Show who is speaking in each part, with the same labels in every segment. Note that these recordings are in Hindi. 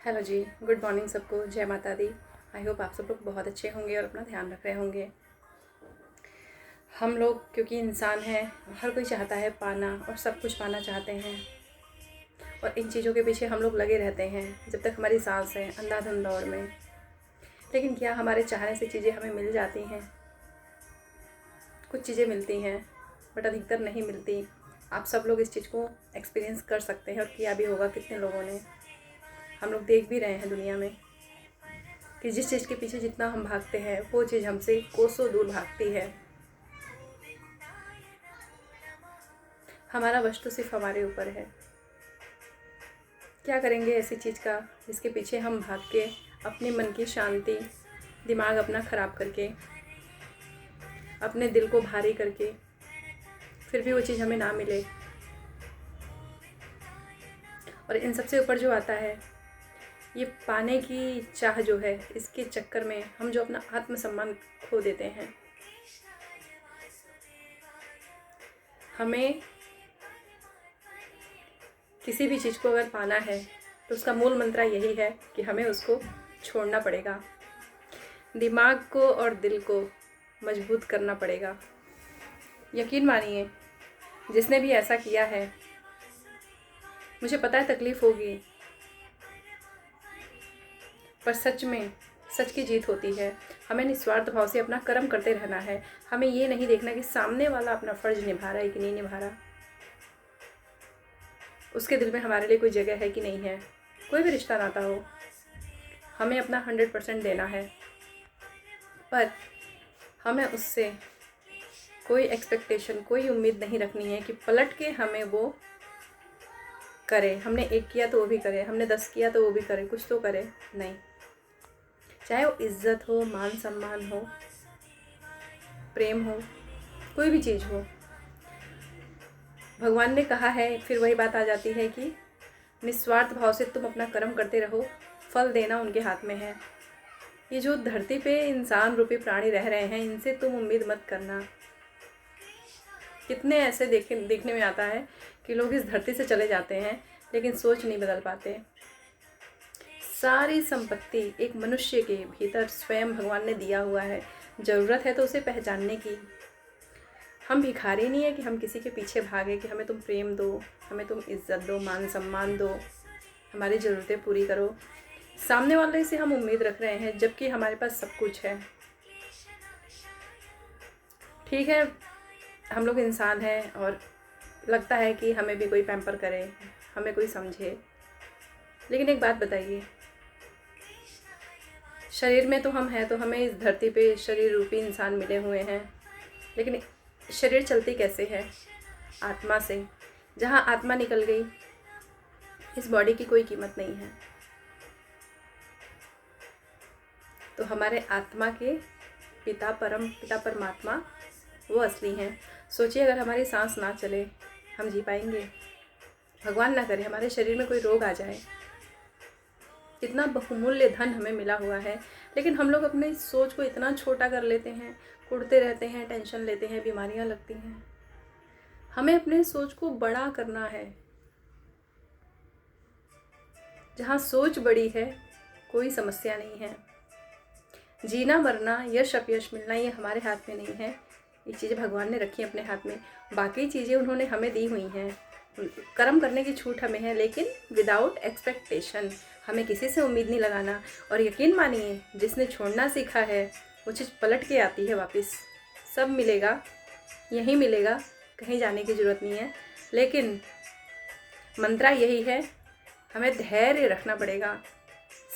Speaker 1: हेलो जी, गुड मॉर्निंग सबको। जय माता दी। आई होप आप सब लोग बहुत अच्छे होंगे और अपना ध्यान रख रहे होंगे। हम लोग क्योंकि इंसान हैं, हर कोई चाहता है पाना और सब कुछ पाना चाहते हैं और इन चीज़ों के पीछे हम लोग लगे रहते हैं जब तक हमारी सांस है, अंधाधुंध दौड़ में। लेकिन क्या हमारे चाहने से चीज़ें हमें मिल जाती हैं? कुछ चीज़ें मिलती हैं बट अधिकतर नहीं मिलती। आप सब लोग इस चीज़ को एक्सपीरियंस कर सकते हैं और किया भी होगा कितने लोगों ने। हम लोग देख भी रहे हैं दुनिया में कि जिस चीज़ के पीछे जितना हम भागते हैं वो चीज़ हमसे कोसों दूर भागती है। हमारा वश तो सिर्फ हमारे ऊपर है। क्या करेंगे ऐसी चीज़ का जिसके पीछे हम भाग के अपने मन की शांति, दिमाग अपना ख़राब करके, अपने दिल को भारी करके, फिर भी वो चीज़ हमें ना मिले। और इन सबसे ऊपर जो आता है, ये पाने की चाह जो है, इसके चक्कर में हम जो अपना आत्मसम्मान खो देते हैं। हमें किसी भी चीज़ को अगर पाना है तो उसका मूल मंत्र यही है कि हमें उसको छोड़ना पड़ेगा। दिमाग को और दिल को मजबूत करना पड़ेगा। यकीन मानिए, जिसने भी ऐसा किया है, मुझे पता है तकलीफ़ होगी, पर सच में सच की जीत होती है। हमें निस्वार्थ भाव से अपना कर्म करते रहना है। हमें ये नहीं देखना कि सामने वाला अपना फ़र्ज़ निभा रहा है कि नहीं निभा रहा, उसके दिल में हमारे लिए कोई जगह है कि नहीं है। कोई भी रिश्ता नाता हो, हमें अपना 100% देना है, पर हमें उससे कोई एक्सपेक्टेशन, कोई उम्मीद नहीं रखनी है कि पलट के हमें वो करे। हमने 1 किया तो वो भी करे, हमने 10 किया तो वो भी करे, कुछ तो करे। नहीं, चाहे वो इज़्ज़त हो, मान सम्मान हो, प्रेम हो, कोई भी चीज़ हो। भगवान ने कहा है, फिर वही बात आ जाती है कि निस्वार्थ भाव से तुम अपना कर्म करते रहो, फल देना उनके हाथ में है। ये जो धरती पे इंसान रूपी प्राणी रह रहे हैं, इनसे तुम उम्मीद मत करना। कितने ऐसे देखने में आता है कि लोग इस धरती से चले जाते हैं लेकिन सोच नहीं बदल पाते। सारी संपत्ति एक मनुष्य के भीतर स्वयं भगवान ने दिया हुआ है। ज़रूरत है तो उसे पहचानने की। हम भिखारी नहीं है कि हम किसी के पीछे भागे कि हमें तुम प्रेम दो, हमें तुम इज़्ज़त दो, मान सम्मान दो, हमारी ज़रूरतें पूरी करो। सामने वाले से हम उम्मीद रख रहे हैं जबकि हमारे पास सब कुछ है। ठीक है, हम लोग इंसान हैं और लगता है कि हमें भी कोई पैम्पर करे, हमें कोई समझे। लेकिन एक बात बताइए, शरीर में तो हम हैं, तो हमें इस धरती पे शरीर रूपी इंसान मिले हुए हैं, लेकिन शरीर चलती कैसे है? आत्मा से। जहाँ आत्मा निकल गई, इस बॉडी की कोई कीमत नहीं है। तो हमारे आत्मा के पिता परमात्मा वो असली हैं। सोचिए, अगर हमारी सांस ना चले, हम जी पाएंगे? भगवान ना करे हमारे शरीर में कोई रोग आ जाए। इतना बहुमूल्य धन हमें मिला हुआ है, लेकिन हम लोग अपनी सोच को इतना छोटा कर लेते हैं, कुढ़ते रहते हैं, टेंशन लेते हैं, बीमारियां लगती हैं। हमें अपने सोच को बड़ा करना है। जहाँ सोच बड़ी है, कोई समस्या नहीं है। जीना मरना, यश अपयश मिलना, ये हमारे हाथ में नहीं है। ये चीज़ें भगवान ने रखी हैं अपने हाथ में। बाकी चीज़ें उन्होंने हमें दी हुई हैं। कर्म करने की छूट हमें है, लेकिन विदाउट एक्सपेक्टेशन। हमें किसी से उम्मीद नहीं लगाना। और यकीन मानिए, जिसने छोड़ना सीखा है वो चीज़ पलट के आती है वापस। सब मिलेगा, यहीं मिलेगा, कहीं जाने की ज़रूरत नहीं है। लेकिन मंत्रा यही है, हमें धैर्य रखना पड़ेगा।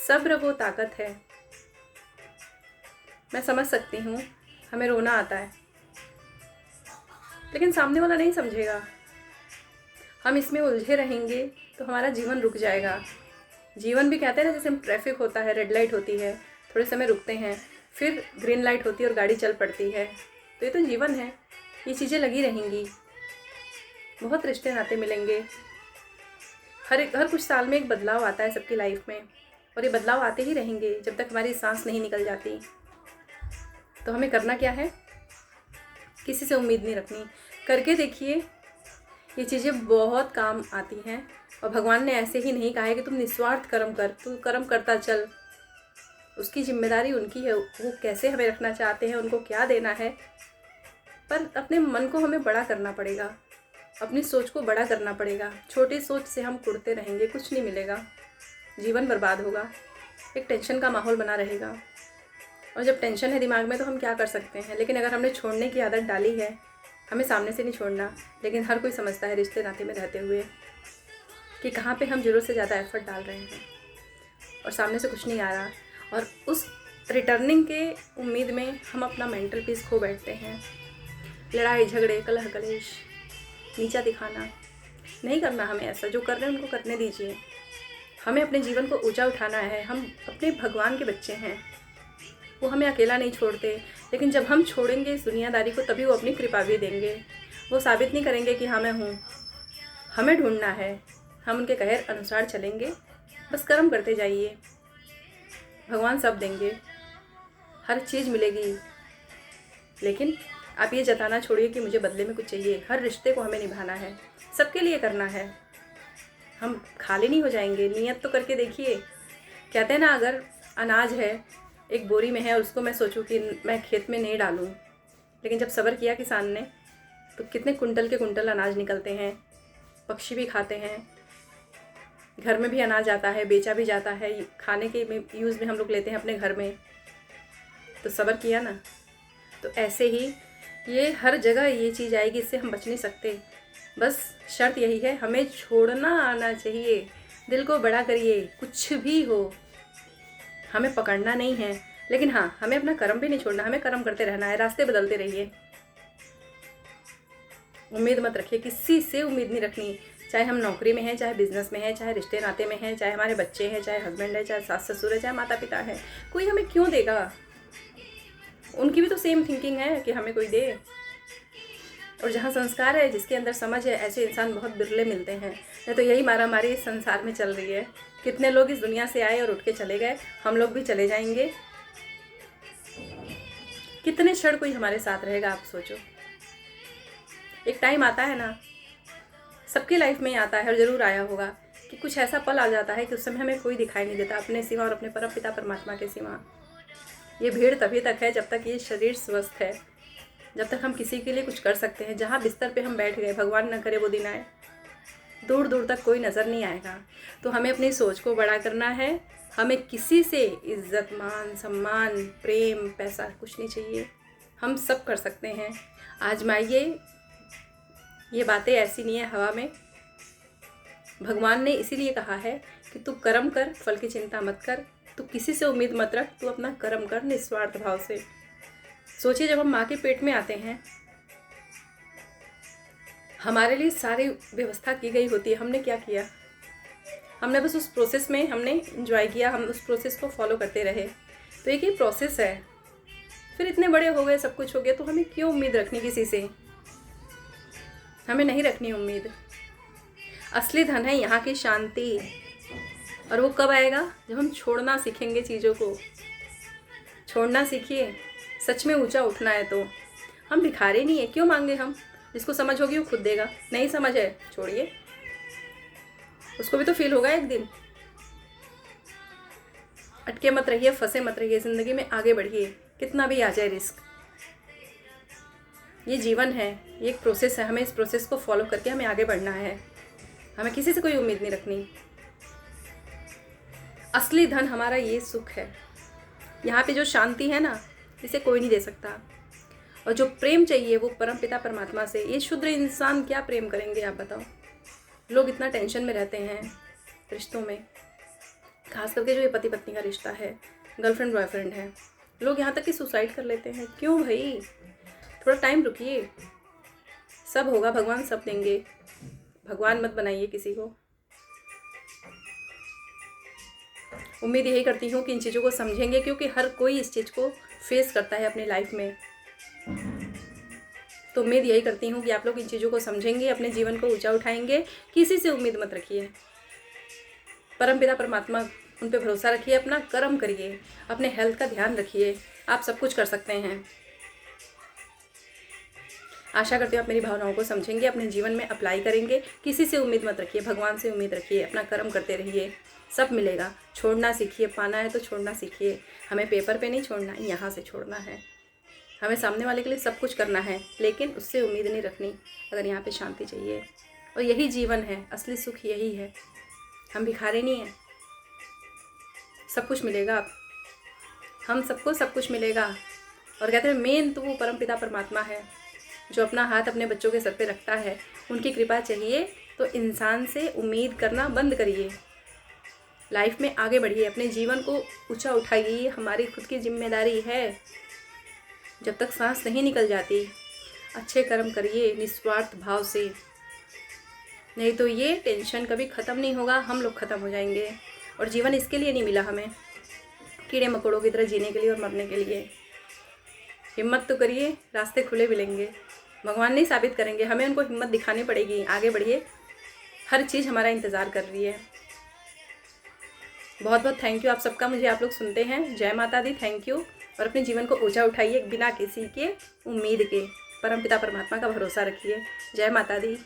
Speaker 1: सब्र वो ताकत है। मैं समझ सकती हूँ, हमें रोना आता है, लेकिन सामने वाला नहीं समझेगा। हम इसमें उलझे रहेंगे तो हमारा जीवन रुक जाएगा। जीवन भी कहते हैं ना, जैसे ट्रैफिक होता है, रेड लाइट होती है, थोड़े समय रुकते हैं, फिर ग्रीन लाइट होती है और गाड़ी चल पड़ती है। तो ये तो जीवन है, ये चीज़ें लगी रहेंगी। बहुत रिश्ते नाते मिलेंगे। हर कुछ साल में एक बदलाव आता है सबकी लाइफ में, और ये बदलाव आते ही रहेंगे जब तक हमारी सांस नहीं निकल जाती। तो हमें करना क्या है? किसी से उम्मीद नहीं रखनी। करके देखिए, ये चीज़ें बहुत काम आती हैं। और भगवान ने ऐसे ही नहीं कहा है कि तुम निस्वार्थ कर्म कर, तू कर्म करता चल। उसकी जिम्मेदारी उनकी है, वो कैसे हमें रखना चाहते हैं, उनको क्या देना है। पर अपने मन को हमें बड़ा करना पड़ेगा, अपनी सोच को बड़ा करना पड़ेगा। छोटी सोच से हम कुढ़ते रहेंगे, कुछ नहीं मिलेगा, जीवन बर्बाद होगा, एक टेंशन का माहौल बना रहेगा। और जब टेंशन है दिमाग में तो हम क्या कर सकते हैं। लेकिन अगर हमने छोड़ने की आदत डाली है, हमें सामने से नहीं छोड़ना, लेकिन हर कोई समझता है रिश्ते नाते में रहते हुए कि कहाँ पे हम ज़रूरत से ज़्यादा एफर्ट डाल रहे हैं और सामने से कुछ नहीं आ रहा, और उस रिटर्निंग के उम्मीद में हम अपना मेंटल पीस खो बैठते हैं। लड़ाई झगड़े, कलह कलेश, नीचा दिखाना नहीं करना हमें। ऐसा जो कर रहे हैं उनको करने दीजिए। हमें अपने जीवन को ऊंचा उठाना है। हम अपने भगवान के बच्चे हैं, वो हमें अकेला नहीं छोड़ते। लेकिन जब हम छोड़ेंगे इस दुनियादारी को, तभी वो अपनी कृपा भी देंगे। वो साबित नहीं करेंगे कि हाँ मैं हूँ। हमें ढूंढना है, हम उनके कहे अनुसार चलेंगे, बस कर्म करते जाइए। भगवान सब देंगे, हर चीज़ मिलेगी। लेकिन आप ये जताना छोड़िए कि मुझे बदले में कुछ चाहिए। हर रिश्ते को हमें निभाना है, सबके लिए करना है। हम खाली नहीं हो जाएंगे। नियत तो करके देखिए। कहते हैं ना, अगर अनाज है एक बोरी में है और उसको मैं सोचूं कि मैं खेत में नहीं डालूं, लेकिन जब सब्र किया किसान ने तो कितने कुंटल के कुंटल अनाज निकलते हैं। पक्षी भी खाते हैं, घर में भी अनाज आता है, बेचा भी जाता है, खाने के यूज़ में हम लोग लेते हैं अपने घर में। तो सब्र किया ना। तो ऐसे ही ये हर जगह ये चीज़ आएगी, इससे हम बच नहीं सकते। बस शर्त यही है, हमें छोड़ना आना चाहिए। दिल को बड़ा करिए, कुछ भी हो हमें पकड़ना नहीं है। लेकिन हाँ, हमें अपना कर्म भी नहीं छोड़ना, हमें कर्म करते रहना है। रास्ते बदलते रहिए, उम्मीद मत रखिए, किसी से उम्मीद नहीं रखनी। चाहे हम नौकरी में हैं, चाहे बिजनेस में हैं, चाहे रिश्ते नाते में हैं, चाहे हमारे बच्चे हैं, चाहे हस्बैंड है, चाहे सास ससुर है, चाहे माता पिता है, कोई हमें क्यों देगा। उनकी भी तो सेम थिंकिंग है कि हमें कोई दे। और जहाँ संस्कार है, जिसके अंदर समझ है, ऐसे इंसान बहुत बिरले मिलते हैं। नहीं तो यही मारामारी इस संसार में चल रही है। कितने लोग इस दुनिया से आए और उठ के चले गए, हम लोग भी चले जाएंगे। कितने क्षण कोई हमारे साथ रहेगा, आप सोचो। एक टाइम आता है ना, सबकी लाइफ में ही आता है और ज़रूर आया होगा, कि कुछ ऐसा पल आ जाता है कि उस समय हमें कोई दिखाई नहीं देता अपने सिवा और अपने परम पिता परमात्मा के सिवा। ये भीड़ तभी तक है जब तक ये शरीर स्वस्थ है, जब तक हम किसी के लिए कुछ कर सकते हैं। जहाँ बिस्तर पे हम बैठ गए, भगवान न करे वो दिन आए, दूर दूर तक कोई नज़र नहीं आएगा। तो हमें अपनी सोच को बड़ा करना है। हमें किसी से इज्जत, मान, सम्मान, प्रेम, पैसा कुछ नहीं चाहिए। हम सब कर सकते हैं। आजमाइए, ये बातें ऐसी नहीं है हवा में। भगवान ने इसीलिए कहा है कि तू कर्म कर, फल की चिंता मत कर, तू किसी से उम्मीद मत रख, तू अपना कर्म कर निस्वार्थ भाव से। सोचिए, जब हम माँ के पेट में आते हैं, हमारे लिए सारी व्यवस्था की गई होती है। हमने क्या किया? हमने बस उस प्रोसेस में हमने एंजॉय किया, हम उस प्रोसेस को फॉलो करते रहे। तो एक ही प्रोसेस है। फिर इतने बड़े हो गए, सब कुछ हो गया, तो हमें क्यों उम्मीद रखनी किसी से? हमें नहीं रखनी उम्मीद। असली धन है यहाँ की शांति। और वो कब आएगा? जब हम छोड़ना सीखेंगे चीज़ों को। छोड़ना सीखिए। सच में ऊंचा उठना है तो। हम भिखारी नहीं है, क्यों मांगे हम? जिसको समझ होगी वो खुद देगा। नहीं समझ है, छोड़िए, उसको भी तो फील होगा एक दिन। अटके मत रहिए, फंसे मत रहिए, ज़िंदगी में आगे बढ़िए, कितना भी आ जाए रिस्क। ये जीवन है, ये एक प्रोसेस है। हमें इस प्रोसेस को फॉलो करके हमें आगे बढ़ना है। हमें किसी से कोई उम्मीद नहीं रखनी। असली धन हमारा ये सुख है। यहाँ पे जो शांति है ना, इसे कोई नहीं दे सकता। और जो प्रेम चाहिए वो परम पिता परमात्मा से। ये शुद्र इंसान क्या प्रेम करेंगे, आप बताओ। लोग इतना टेंशन में रहते हैं रिश्तों में, खास करके जो ये पति पत्नी का रिश्ता है, गर्लफ्रेंड बॉयफ्रेंड है। लोग यहाँ तक कि सुसाइड कर लेते हैं। क्यों भाई? थोड़ा टाइम रुकिए, सब होगा, भगवान सब देंगे। भगवान मत बनाइए किसी को। उम्मीद यही करती हूँ कि इन चीज़ों को समझेंगे, क्योंकि हर कोई इस चीज़ को फेस करता है अपनी लाइफ में। तो उम्मीद यही करती हूँ कि आप लोग इन चीज़ों को समझेंगे, अपने जीवन को ऊंचा उठाएंगे। किसी से उम्मीद मत रखिए। परम पिता परमात्मा, उन पे भरोसा रखिए, अपना कर्म करिए, अपने हेल्थ का ध्यान रखिए। आप सब कुछ कर सकते हैं। आशा करती हूँ आप मेरी भावनाओं को समझेंगे, अपने जीवन में अप्लाई करेंगे। किसी से उम्मीद मत रखिए, भगवान से उम्मीद रखिए, अपना कर्म करते रहिए, सब मिलेगा। छोड़ना सीखिए, पाना है तो छोड़ना सीखिए। हमें पेपर पे नहीं छोड़ना, यहाँ से छोड़ना है। हमें सामने वाले के लिए सब कुछ करना है, लेकिन उससे उम्मीद नहीं रखनी अगर यहाँ पे शांति चाहिए। और यही जीवन है, असली सुख यही है। हम भिखारी नहीं हैं, सब कुछ मिलेगा। हम सबको सब कुछ मिलेगा। और कहते हैं मेन तो वो परमपिता परमात्मा है जो अपना हाथ अपने बच्चों के सर पे रखता है। उनकी कृपा चाहिए तो इंसान से उम्मीद करना बंद करिए, लाइफ में आगे बढ़िए, अपने जीवन को ऊंचा उठाइए। ये हमारी खुद की जिम्मेदारी है। जब तक सांस नहीं निकल जाती अच्छे कर्म करिए निस्वार्थ भाव से, नहीं तो ये टेंशन कभी ख़त्म नहीं होगा। हम लोग ख़त्म हो जाएंगे। और जीवन इसके लिए नहीं मिला हमें, कीड़े मकोड़ों की तरह जीने के लिए और मरने के लिए। हिम्मत तो करिए, रास्ते खुले मिलेंगे। भगवान नहीं साबित करेंगे, हमें उनको हिम्मत दिखानी पड़ेगी। आगे बढ़िए, हर चीज़ हमारा इंतज़ार कर रही है। बहुत बहुत थैंक यू आप सबका, मुझे आप लोग सुनते हैं। जय माता दी, थैंक यू। और अपने जीवन को ऊंचा उठाइए बिना किसी के उम्मीद के। परमपिता परमात्मा का भरोसा रखिए। जय माता दी।